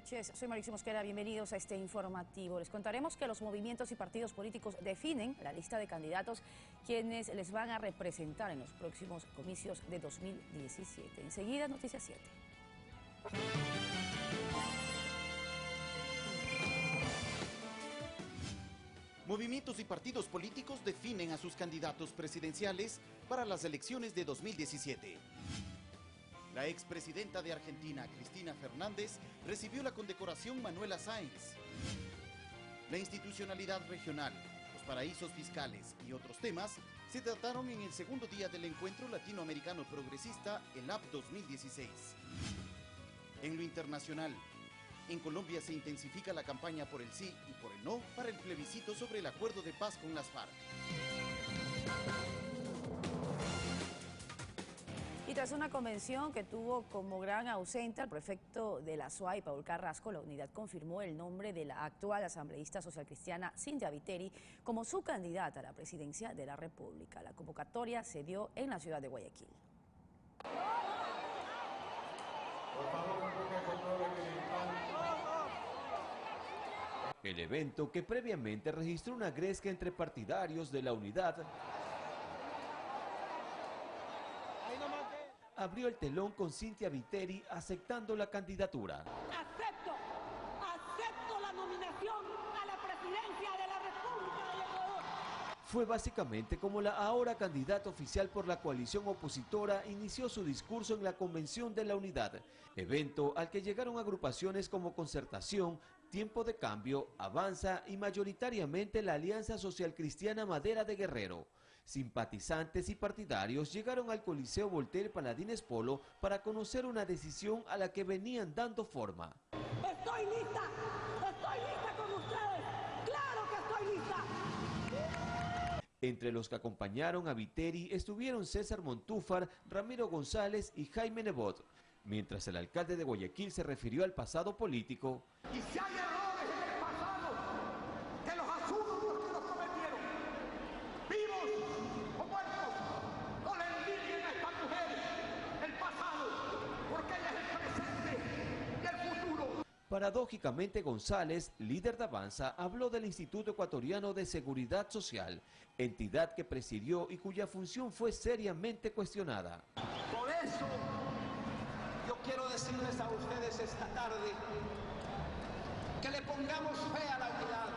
noches, soy Mauricio Mosquera, bienvenidos a este informativo. Les contaremos que los movimientos y partidos políticos definen la lista de candidatos quienes les van a representar en los próximos comicios de 2017. Enseguida, Noticias 7. Movimientos y partidos políticos definen a sus candidatos presidenciales para las elecciones de 2017. La expresidenta de Argentina, Cristina Fernández, recibió la condecoración Manuela Sáenz. La institucionalidad regional, los paraísos fiscales y otros temas se trataron en el segundo día del encuentro latinoamericano progresista, el AP 2016. En lo internacional, en Colombia se intensifica la campaña por el sí y por el no para el plebiscito sobre el acuerdo de paz con las FARC. Y tras una convención que tuvo como gran ausente al prefecto de la SUAY, Paul Carrasco, la unidad confirmó el nombre de la actual asambleísta socialcristiana Cynthia Viteri como su candidata a la presidencia de la República. La convocatoria se dio en la ciudad de Guayaquil. El evento, que previamente registró una gresca entre partidarios de la unidad, abrió el telón con Cynthia Viteri aceptando la candidatura. Acepto la nominación a la presidencia de la República del Ecuador. Fue básicamente como la ahora candidata oficial por la coalición opositora inició su discurso en la Convención de la Unidad, evento al que llegaron agrupaciones como Concertación, Tiempo de Cambio, Avanza y mayoritariamente la Alianza Social Cristiana Madera de Guerrero. Simpatizantes y partidarios llegaron al Coliseo Voltaire Paladines Polo para conocer una decisión a la que venían dando forma. Estoy lista con ustedes, claro que estoy lista. Entre los que acompañaron a Viteri estuvieron César Montúfar, Ramiro González y Jaime Nebot, mientras el alcalde de Guayaquil se refirió al pasado político. Y si hay errores en el pasado, que los asuman los que los cometieron, vivos o muertos, no le envidien a estas mujeres el pasado, porque ella es el presente y el futuro. Paradójicamente, González, líder de Avanza, habló del Instituto Ecuatoriano de Seguridad Social, entidad que presidió y cuya función fue seriamente cuestionada. Por eso, yo quiero decirles a ustedes esta tarde que le pongamos fe a la unidad,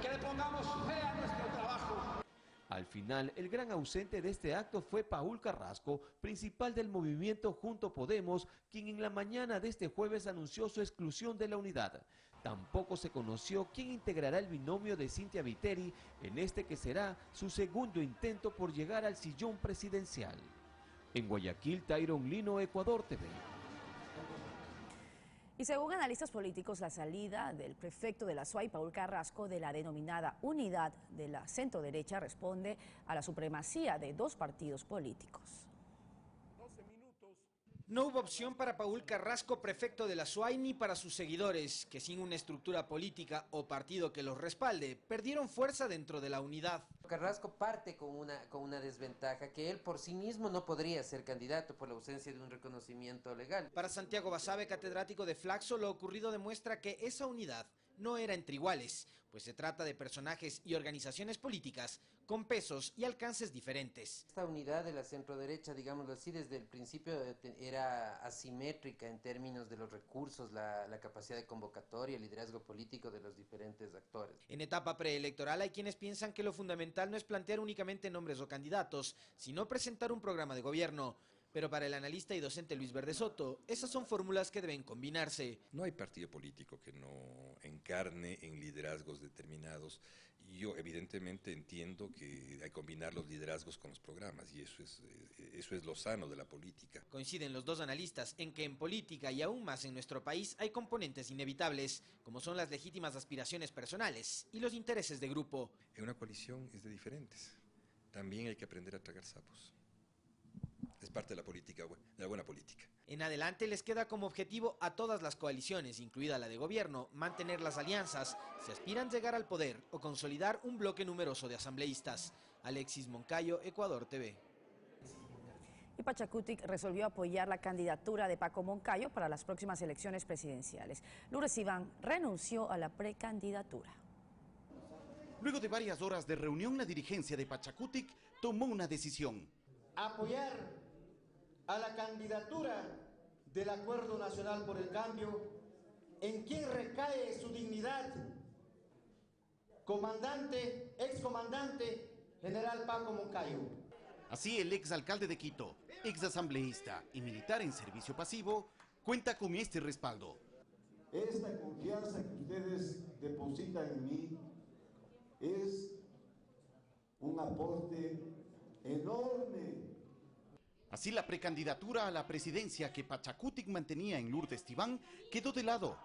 que le pongamos fe a nuestro trabajo. Al final, el gran ausente de este acto fue Paul Carrasco, principal del movimiento Junto Podemos, quien en la mañana de este jueves anunció su exclusión de la unidad. Tampoco se conoció quién integrará el binomio de Cynthia Viteri en este que será su segundo intento por llegar al sillón presidencial. En Guayaquil, Tyron Lino, Ecuador TV. Y según analistas políticos, la salida del prefecto de la SUAY, Paul Carrasco, de la denominada unidad de la centroderecha responde a la supremacía de dos partidos políticos. No hubo opción para Paul Carrasco, prefecto de la SUAY, ni para sus seguidores, que sin una estructura política o partido que los respalde, perdieron fuerza dentro de la unidad. Carrasco parte con una desventaja, que él por sí mismo no podría ser candidato por la ausencia de un reconocimiento legal. Para Santiago Basabe, catedrático de Flaxo, lo ocurrido demuestra que esa unidad no era entre iguales, pues se trata de personajes y organizaciones políticas con pesos y alcances diferentes. Esta unidad de la centroderecha, digámoslo así, desde el principio era asimétrica en términos de los recursos, la capacidad de convocatoria, el liderazgo político de los diferentes actores. En etapa preelectoral hay quienes piensan que lo fundamental no es plantear únicamente nombres o candidatos, sino presentar un programa de gobierno. Pero para el analista y docente Luis Verde Soto, esas son fórmulas que deben combinarse. No hay partido político que no encarne en liderazgos determinados. Y yo evidentemente entiendo que hay que combinar los liderazgos con los programas, y eso es lo sano de la política. Coinciden los dos analistas en que en política y aún más en nuestro país hay componentes inevitables, como son las legítimas aspiraciones personales y los intereses de grupo. En una coalición es de diferentes. También hay que aprender a tragar sapos. Es parte de la política, de la buena política. En adelante les queda como objetivo a todas las coaliciones, incluida la de gobierno, mantener las alianzas, si aspiran llegar al poder o consolidar un bloque numeroso de asambleístas. Alexis Moncayo, Ecuador TV. Y Pachacutic resolvió apoyar la candidatura de Paco Moncayo para las próximas elecciones presidenciales. Lourdes Iván renunció a la precandidatura. Luego de varias horas de reunión, la dirigencia de Pachacutic tomó una decisión. Apoyar a la candidatura del Acuerdo Nacional por el Cambio, en quien recae su dignidad, comandante, excomandante, general Paco Moncayo. Así, el exalcalde de Quito, exasambleísta y militar en servicio pasivo, cuenta con este respaldo. Esta confianza que ustedes depositan en mí es un aporte enorme. Así, la precandidatura a la presidencia que Pachacutic mantenía en Lourdes Iván quedó de lado.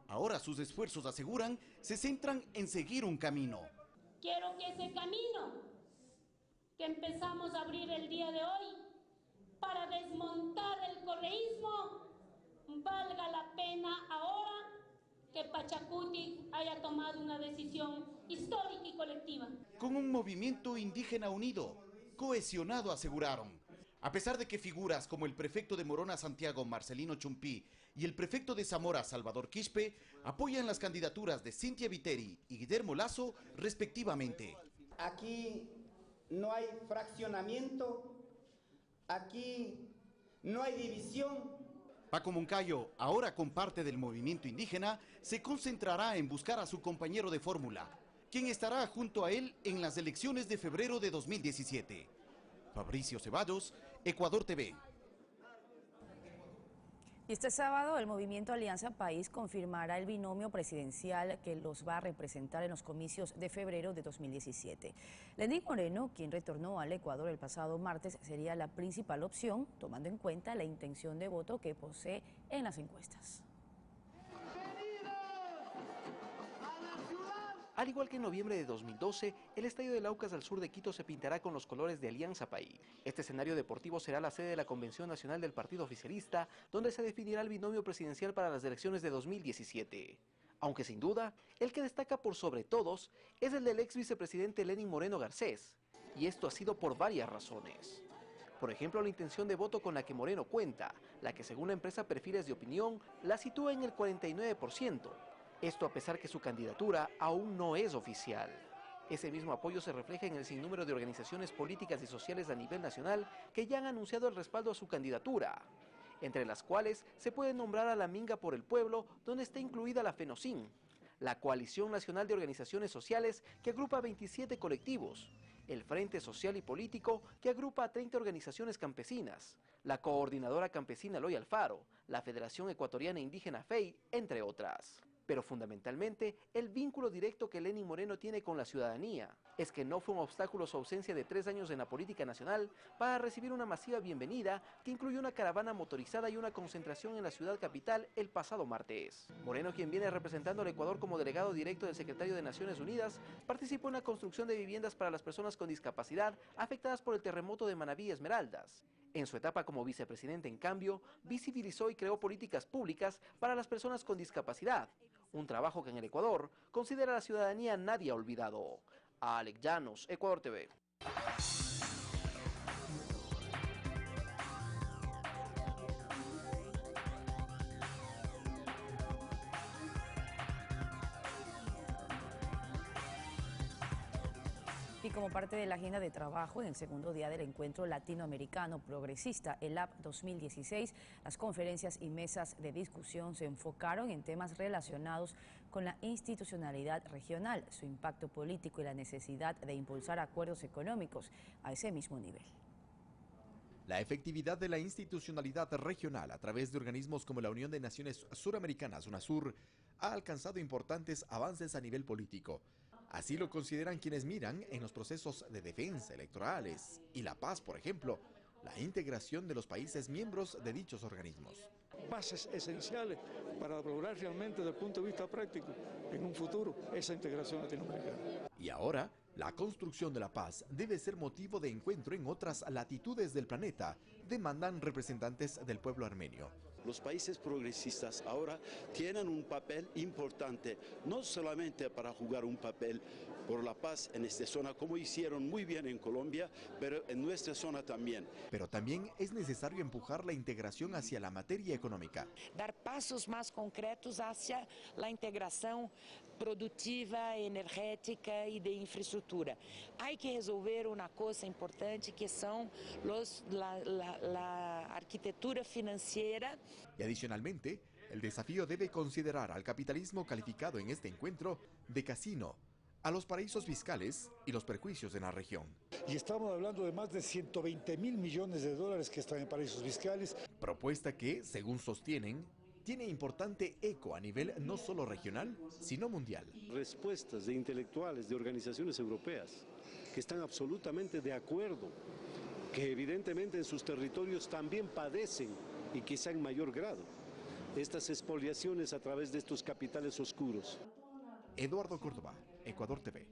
Ahora sus esfuerzos, aseguran, se centran en seguir un camino. Quiero que ese camino que empezamos a abrir el día de hoy para desmontar el correísmo valga la pena ahora que Pachacutic haya tomado una decisión histórica y colectiva. Con un movimiento indígena unido, cohesionado, aseguraron. A pesar de que figuras como el prefecto de Morona, Santiago, Marcelino Chumpí, y el prefecto de Zamora, Salvador Quispe, apoyan las candidaturas de Cynthia Viteri y Guillermo Lasso, respectivamente. Aquí no hay fraccionamiento, aquí no hay división. Paco Moncayo, ahora con parte del movimiento indígena, se concentrará en buscar a su compañero de fórmula, quien estará junto a él en las elecciones de febrero de 2017. Fabricio Ceballos, Ecuador TV. Y este sábado el movimiento Alianza País confirmará el binomio presidencial que los va a representar en los comicios de febrero de 2017. Lenín Moreno, quien retornó al Ecuador el pasado martes, sería la principal opción, tomando en cuenta la intención de voto que posee en las encuestas. Al igual que en noviembre de 2012, el estadio del Aucas al sur de Quito se pintará con los colores de Alianza País. Este escenario deportivo será la sede de la Convención Nacional del Partido Oficialista, donde se definirá el binomio presidencial para las elecciones de 2017. Aunque sin duda, el que destaca por sobre todos es el del ex vicepresidente Lenín Moreno Garcés. Y esto ha sido por varias razones. Por ejemplo, la intención de voto con la que Moreno cuenta, la que según la empresa Perfiles de Opinión, la sitúa en el 49%. Esto a pesar que su candidatura aún no es oficial. Ese mismo apoyo se refleja en el sinnúmero de organizaciones políticas y sociales a nivel nacional que ya han anunciado el respaldo a su candidatura, entre las cuales se puede nombrar a la Minga por el Pueblo, donde está incluida la FENOCIN, la Coalición Nacional de Organizaciones Sociales, que agrupa 27 colectivos, el Frente Social y Político, que agrupa a 30 organizaciones campesinas, la Coordinadora Campesina Eloy Alfaro, la Federación Ecuatoriana Indígena FEI, entre otras. Pero fundamentalmente, el vínculo directo que Lenín Moreno tiene con la ciudadanía es que no fue un obstáculo su ausencia de 3 años en la política nacional para recibir una masiva bienvenida que incluyó una caravana motorizada y una concentración en la ciudad capital el pasado martes. Moreno, quien viene representando al Ecuador como delegado directo del secretario de Naciones Unidas, participó en la construcción de viviendas para las personas con discapacidad afectadas por el terremoto de Manabí y Esmeraldas. En su etapa como vicepresidente, en cambio, visibilizó y creó políticas públicas para las personas con discapacidad, un trabajo que en el Ecuador considera la ciudadanía nadie ha olvidado. Alex Llanos, Ecuador TV. Y como parte de la agenda de trabajo en el segundo día del Encuentro Latinoamericano Progresista, ELAP 2016, las conferencias y mesas de discusión se enfocaron en temas relacionados con la institucionalidad regional, su impacto político y la necesidad de impulsar acuerdos económicos a ese mismo nivel. La efectividad de la institucionalidad regional a través de organismos como la Unión de Naciones Suramericanas, UNASUR, ha alcanzado importantes avances a nivel político. Así lo consideran quienes miran en los procesos de defensa electorales y la paz, por ejemplo, la integración de los países miembros de dichos organismos. Bases esenciales para lograr realmente desde el punto de vista práctico en un futuro esa integración latinoamericana. Y ahora, la construcción de la paz debe ser motivo de encuentro en otras latitudes del planeta, demandan representantes del pueblo armenio. Los países progresistas ahora tienen un papel importante, no solamente para jugar un papel por la paz en esta zona, como hicieron muy bien en Colombia, pero en nuestra zona también. Pero también es necesario empujar la integración hacia la materia económica. Dar pasos más concretos hacia la integración productiva, energética y de infraestructura. Hay que resolver una cosa importante que son la arquitectura financiera. Y adicionalmente, el desafío debe considerar al capitalismo calificado en este encuentro de casino, a los paraísos fiscales y los perjuicios en la región. Y estamos hablando de más de 120.000 millones de dólares que están en paraísos fiscales. Propuesta que, según sostienen, tiene importante eco a nivel no solo regional, sino mundial. Respuestas de intelectuales, de organizaciones europeas, que están absolutamente de acuerdo, que evidentemente en sus territorios también padecen, y quizá en mayor grado, estas expoliaciones a través de estos capitales oscuros. Eduardo Córdoba, Ecuador TV.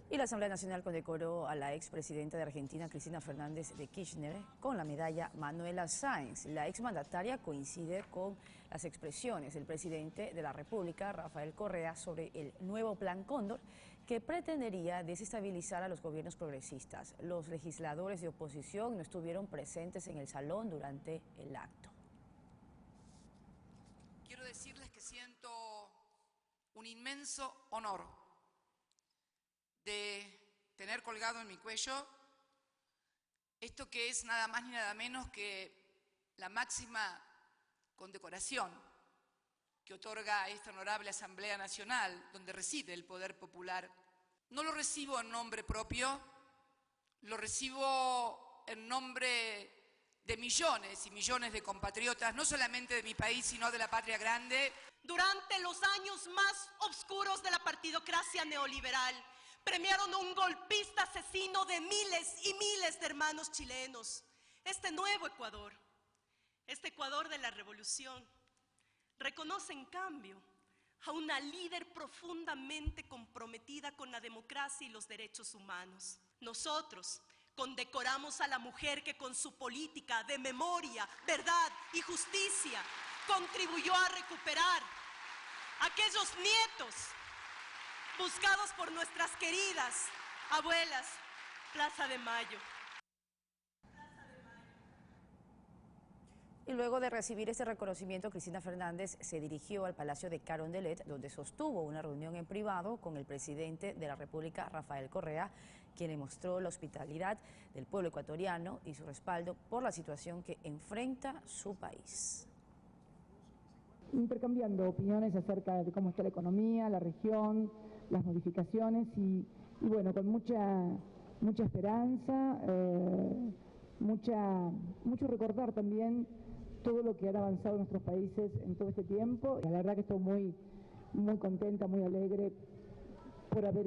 Y la Asamblea Nacional condecoró a la expresidenta de Argentina, Cristina Fernández de Kirchner, con la medalla Manuela Sáenz. La exmandataria coincide con las expresiones del presidente de la República, Rafael Correa, sobre el nuevo Plan Cóndor, que pretendería desestabilizar a los gobiernos progresistas. Los legisladores de oposición no estuvieron presentes en el salón durante el acto. Quiero decirles que siento un inmenso honor de tener colgado en mi cuello esto que es nada más ni nada menos que la máxima condecoración que otorga esta honorable Asamblea Nacional, donde reside el poder popular. No lo recibo en nombre propio, lo recibo en nombre de millones y millones de compatriotas, no solamente de mi país, sino de la patria grande. Durante los años más oscuros de la partidocracia neoliberal, premiaron a un golpista asesino de miles y miles de hermanos chilenos. Este nuevo Ecuador, este Ecuador de la revolución, reconoce en cambio a una líder profundamente comprometida con la democracia y los derechos humanos. Nosotros condecoramos a la mujer que con su política de memoria, verdad y justicia contribuyó a recuperar a aquellos nietos buscados por nuestras queridas abuelas, Plaza de Mayo. Y luego de recibir este reconocimiento, Cristina Fernández se dirigió al Palacio de Carondelet, donde sostuvo una reunión en privado con el presidente de la República, Rafael Correa, quien le mostró la hospitalidad del pueblo ecuatoriano y su respaldo por la situación que enfrenta su país. Intercambiando opiniones acerca de cómo está la economía, la región, las modificaciones y bueno, con mucha esperanza, mucho recordar también todo lo que han avanzado nuestros países en todo este tiempo. La verdad que estoy muy contenta, muy alegre por haber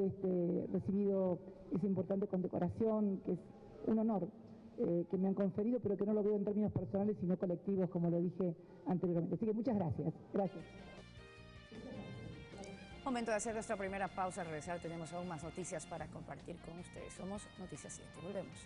recibido esa importante condecoración, que es un honor que me han conferido, pero que no lo veo en términos personales, sino colectivos, como lo dije anteriormente. Así que muchas gracias. Gracias. Momento de hacer nuestra primera pausa. Al regresar tenemos aún más noticias para compartir con ustedes. Somos Noticias 7. Volvemos.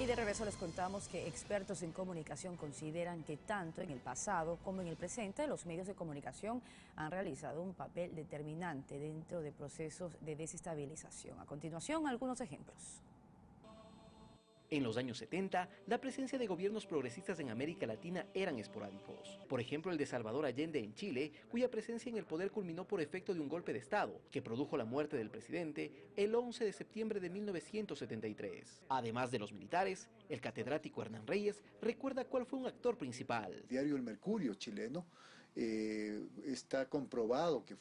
Y de regreso les contamos que expertos en comunicación consideran que tanto en el pasado como en el presente los medios de comunicación han realizado un papel determinante dentro de procesos de desestabilización. A continuación, algunos ejemplos. En los años 70, la presencia de gobiernos progresistas en América Latina eran esporádicos. Por ejemplo, el de Salvador Allende en Chile, cuya presencia en el poder culminó por efecto de un golpe de Estado, que produjo la muerte del presidente el 11 de septiembre de 1973. Además de los militares, el catedrático Hernán Reyes recuerda cuál fue un actor principal. El diario El Mercurio chileno está comprobado que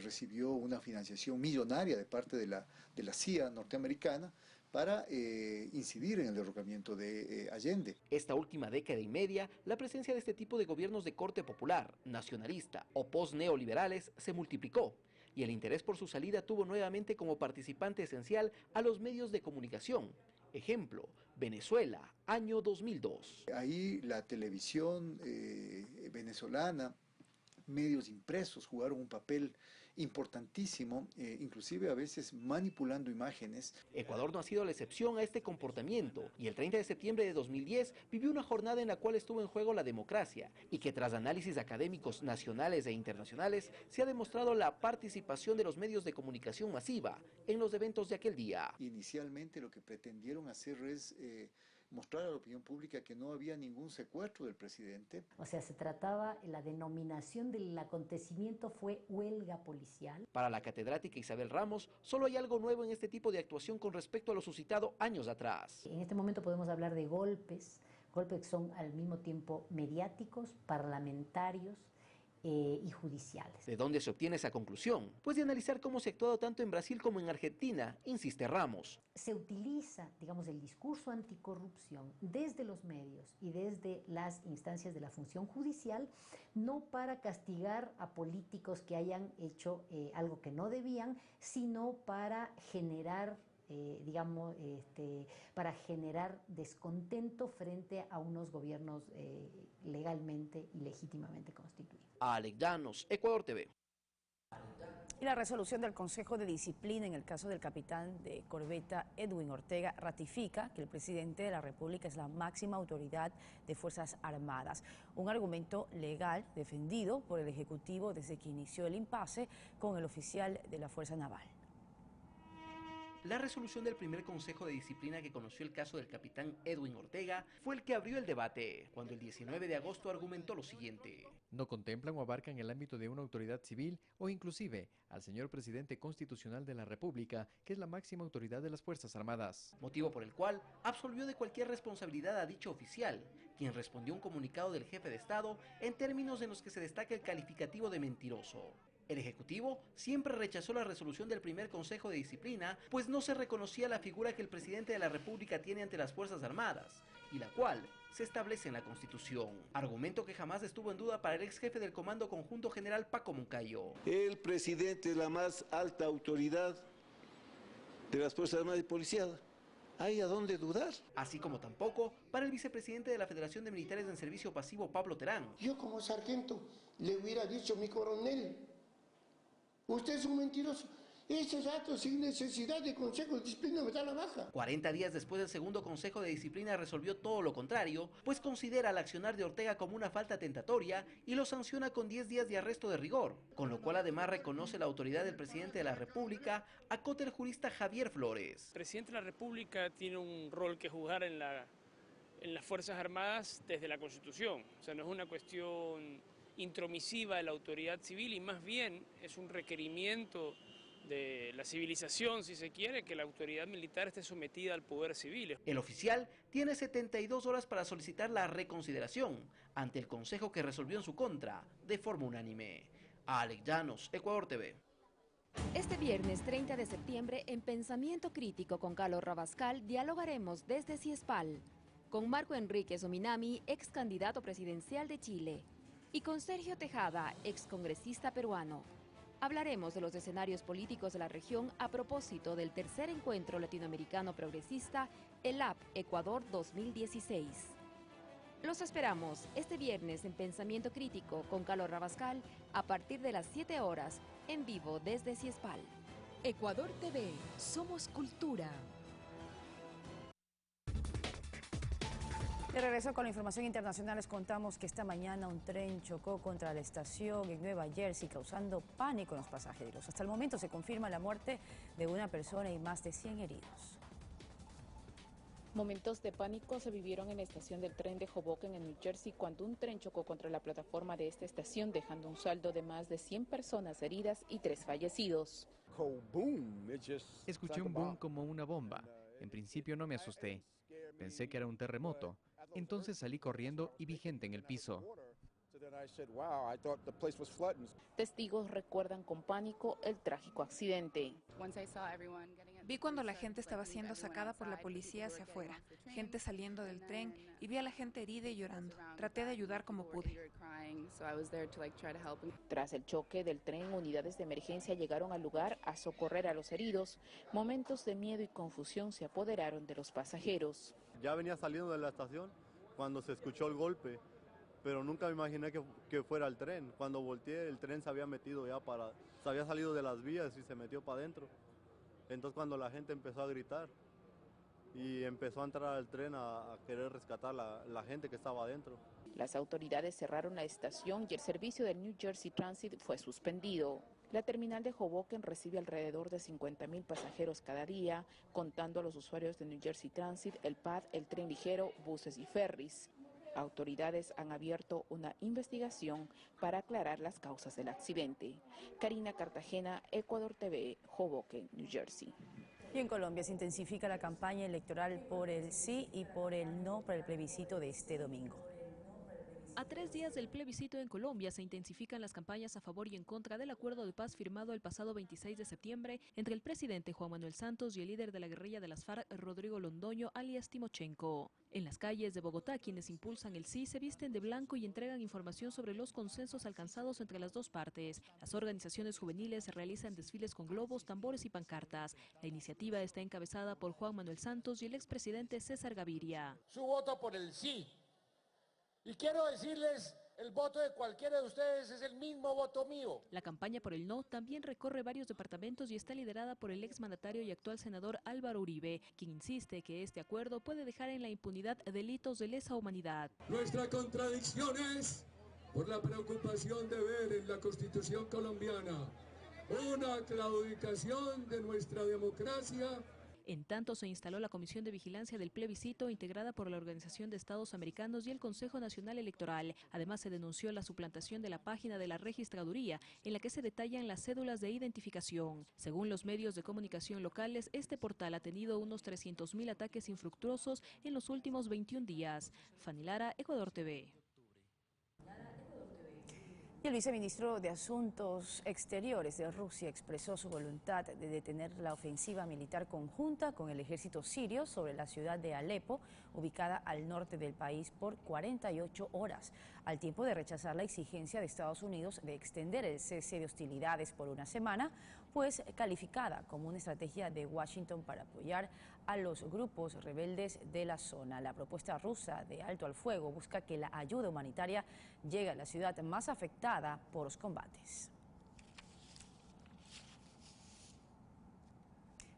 recibió una financiación millonaria de parte de la CIA norteamericana para incidir en el derrocamiento de Allende. Esta última década y media, la presencia de este tipo de gobiernos de corte popular, nacionalista o post-neoliberales se multiplicó, y el interés por su salida tuvo nuevamente como participante esencial a los medios de comunicación. Ejemplo, Venezuela, año 2002. Ahí la televisión venezolana, medios impresos jugaron un papel importantísimo, inclusive a veces manipulando imágenes. Ecuador no ha sido la excepción a este comportamiento, y el 30 de septiembre de 2010 vivió una jornada en la cual estuvo en juego la democracia, y que tras análisis académicos nacionales e internacionales se ha demostrado la participación de los medios de comunicación masiva en los eventos de aquel día. Inicialmente lo que pretendieron hacer es mostrar a la opinión pública que no había ningún secuestro del presidente. O sea, se trataba, la denominación del acontecimiento fue huelga policial. Para la catedrática Isabel Ramos, solo hay algo nuevo en este tipo de actuación con respecto a lo suscitado años atrás. En este momento podemos hablar de golpes que son al mismo tiempo mediáticos, parlamentarios, y judiciales. ¿De dónde se obtiene esa conclusión? Pues de analizar cómo se ha actuado tanto en Brasil como en Argentina, insiste Ramos. Se utiliza, digamos, el discurso anticorrupción desde los medios y desde las instancias de la función judicial, no para castigar a políticos que hayan hecho algo que no debían, sino para generar para generar descontento frente a unos gobiernos legalmente y legítimamente constituidos. Alex Llanos, Ecuador TV. Y la resolución del Consejo de Disciplina en el caso del capitán de corbeta Edwin Ortega ratifica que el presidente de la República es la máxima autoridad de Fuerzas Armadas. Un argumento legal defendido por el Ejecutivo desde que inició el impasse con el oficial de la Fuerza Naval. La resolución del primer Consejo de Disciplina que conoció el caso del capitán Edwin Ortega fue el que abrió el debate, cuando el 19 de agosto argumentó lo siguiente. No contemplan o abarcan el ámbito de una autoridad civil o inclusive al señor presidente constitucional de la República, que es la máxima autoridad de las Fuerzas Armadas. Motivo por el cual absolvió de cualquier responsabilidad a dicho oficial, quien respondió un comunicado del jefe de Estado en términos en los que se destaca el calificativo de mentiroso. El Ejecutivo siempre rechazó la resolución del primer Consejo de Disciplina, pues no se reconocía la figura que el presidente de la República tiene ante las Fuerzas Armadas, y la cual se establece en la Constitución. Argumento que jamás estuvo en duda para el ex jefe del Comando Conjunto General Paco Moncayo. El presidente es la más alta autoridad de las Fuerzas Armadas y Policía. ¿Hay a dónde dudar? Así como tampoco para el vicepresidente de la Federación de Militares en Servicio Pasivo, Pablo Terán. Yo como sargento le hubiera dicho, mi coronel, usted es un mentiroso. Ese dato sin necesidad de consejo de disciplina me da la baja. 40 días después del segundo Consejo de Disciplina resolvió todo lo contrario, pues considera al accionar de Ortega como una falta tentatoria y lo sanciona con 10 días de arresto de rigor, con lo cual además reconoce la autoridad del presidente de la República, acota el jurista Javier Flores. El presidente de la República tiene un rol que jugar en las Fuerzas Armadas desde la Constitución. O sea, no es una cuestión intromisiva de la autoridad civil y más bien es un requerimiento de la civilización, si se quiere, que la autoridad militar esté sometida al poder civil. El oficial tiene 72 horas para solicitar la reconsideración ante el Consejo que resolvió en su contra de forma unánime. Alex Llanos, Ecuador TV. Este viernes 30 de septiembre, en Pensamiento Crítico con Carlos Rabascal, dialogaremos desde Ciespal con Marco Enrique Sominami, ex candidato presidencial de Chile, y con Sergio Tejada, excongresista peruano. Hablaremos de los escenarios políticos de la región a propósito del tercer encuentro latinoamericano progresista, ELAP Ecuador 2016. Los esperamos este viernes en Pensamiento Crítico con Carlos Rabascal a partir de las 7 horas, en vivo desde Ciespal. Ecuador TV, somos cultura. De regreso con la información internacional, les contamos que esta mañana un tren chocó contra la estación en Nueva Jersey, causando pánico en los pasajeros. Hasta el momento se confirma la muerte de una persona y más de 100 heridos. Momentos de pánico se vivieron en la estación del tren de Hoboken en New Jersey cuando un tren chocó contra la plataforma de esta estación, dejando un saldo de más de 100 personas heridas y 3 fallecidos. Escuché un boom como una bomba. En principio no me asusté. Pensé que era un terremoto. Entonces salí corriendo y vi gente en el piso. Testigos recuerdan con pánico el trágico accidente. Vi cuando la gente estaba siendo sacada por la policía hacia afuera, gente saliendo del tren, y vi a la gente herida y llorando. Traté de ayudar como pude. Tras el choque del tren, unidades de emergencia llegaron al lugar a socorrer a los heridos. Momentos de miedo y confusión se apoderaron de los pasajeros. Ya venía saliendo de la estación cuando se escuchó el golpe, pero nunca me imaginé que fuera el tren. Cuando volteé, el tren se había metido se había salido de las vías y se metió para adentro. Entonces cuando la gente empezó a gritar y empezó a entrar al tren a querer rescatar la gente que estaba adentro. Las autoridades cerraron la estación y el servicio del New Jersey Transit fue suspendido. La terminal de Hoboken recibe alrededor de 50,000 pasajeros cada día, contando a los usuarios de New Jersey Transit, el PATH, el tren ligero, buses y ferries. Autoridades han abierto una investigación para aclarar las causas del accidente. Karina Cartagena, Ecuador TV, Hoboken, New Jersey. Y en Colombia se intensifica la campaña electoral por el sí y por el no para el plebiscito de este domingo. A 3 días del plebiscito en Colombia se intensifican las campañas a favor y en contra del acuerdo de paz firmado el pasado 26 de septiembre entre el presidente Juan Manuel Santos y el líder de la guerrilla de las FARC, Rodrigo Londoño, alias Timochenko. En las calles de Bogotá, quienes impulsan el sí se visten de blanco y entregan información sobre los consensos alcanzados entre las dos partes. Las organizaciones juveniles realizan desfiles con globos, tambores y pancartas. La iniciativa está encabezada por Juan Manuel Santos y el expresidente César Gaviria. Su voto por el sí. Y quiero decirles, el voto de cualquiera de ustedes es el mismo voto mío. La campaña por el no también recorre varios departamentos y está liderada por el exmandatario y actual senador Álvaro Uribe, quien insiste que este acuerdo puede dejar en la impunidad delitos de lesa humanidad. Nuestra contradicción es por la preocupación de ver en la Constitución colombiana una claudicación de nuestra democracia. En tanto, se instaló la Comisión de Vigilancia del Plebiscito, integrada por la Organización de Estados Americanos y el Consejo Nacional Electoral. Además, se denunció la suplantación de la página de la registraduría, en la que se detallan las cédulas de identificación. Según los medios de comunicación locales, este portal ha tenido unos 300,000 ataques infructuosos en los últimos 21 días. Fanny Lara, Ecuador TV. Y el viceministro de Asuntos Exteriores de Rusia expresó su voluntad de detener la ofensiva militar conjunta con el ejército sirio sobre la ciudad de Alepo, ubicada al norte del país, por 48 horas, al tiempo de rechazar la exigencia de Estados Unidos de extender el cese de hostilidades por una semana, pues calificada como una estrategia de Washington para apoyar a los grupos rebeldes de la zona. La propuesta rusa de alto al fuego busca que la ayuda humanitaria llegue a la ciudad más afectada por los combates.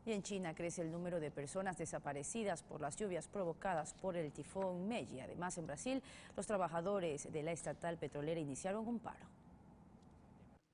Y en China crece el número de personas desaparecidas por las lluvias provocadas por el tifón Meiji. Además, en Brasil, los trabajadores de la estatal petrolera iniciaron un paro.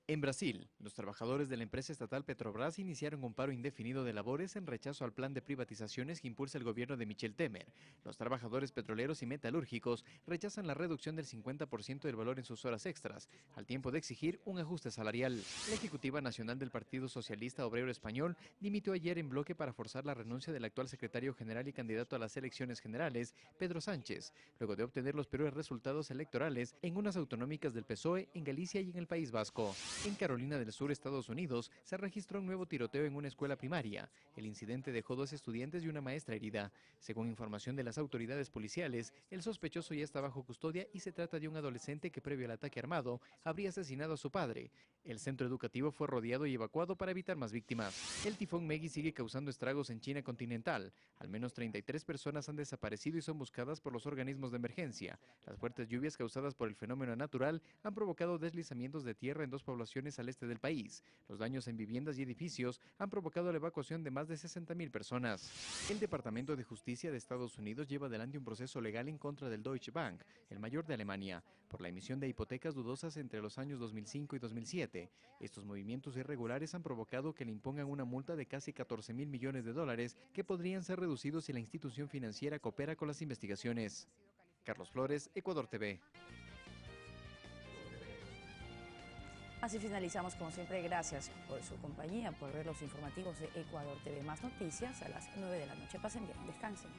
En Brasil, los trabajadores de la empresa estatal Petrobras iniciaron un paro indefinido de labores en rechazo al plan de privatizaciones que impulsa el gobierno de Michel Temer. Los trabajadores petroleros y metalúrgicos rechazan la reducción del 50% del valor en sus horas extras, al tiempo de exigir un ajuste salarial. La Ejecutiva Nacional del Partido Socialista Obrero Español dimitió ayer en bloque para forzar la renuncia del actual secretario general y candidato a las elecciones generales, Pedro Sánchez, luego de obtener los peores resultados electorales en unas autonómicas del PSOE en Galicia y en el País Vasco. En Carolina del Sur, Estados Unidos, se registró un nuevo tiroteo en una escuela primaria. El incidente dejó 2 estudiantes y una maestra herida. Según información de las autoridades policiales, el sospechoso ya está bajo custodia y se trata de un adolescente que, previo al ataque armado, habría asesinado a su padre. El centro educativo fue rodeado y evacuado para evitar más víctimas. El tifón Meiji sigue causando estragos en China continental. Al menos 33 personas han desaparecido y son buscadas por los organismos de emergencia. Las fuertes lluvias causadas por el fenómeno natural han provocado deslizamientos de tierra en 2 poblaciones al este del país. Los daños en viviendas y edificios han provocado la evacuación de más de 60,000 personas. El Departamento de Justicia de Estados Unidos lleva adelante un proceso legal en contra del Deutsche Bank, el mayor de Alemania, por la emisión de hipotecas dudosas entre los años 2005 y 2007. Estos movimientos irregulares han provocado que le impongan una multa de casi 14,000 millones de dólares que podrían ser reducidos si la institución financiera coopera con las investigaciones. Carlos Flores, Ecuador TV. Así finalizamos, como siempre, gracias por su compañía, por ver los informativos de Ecuador TV. Más noticias a las 9 de la noche. Pasen bien, descansen.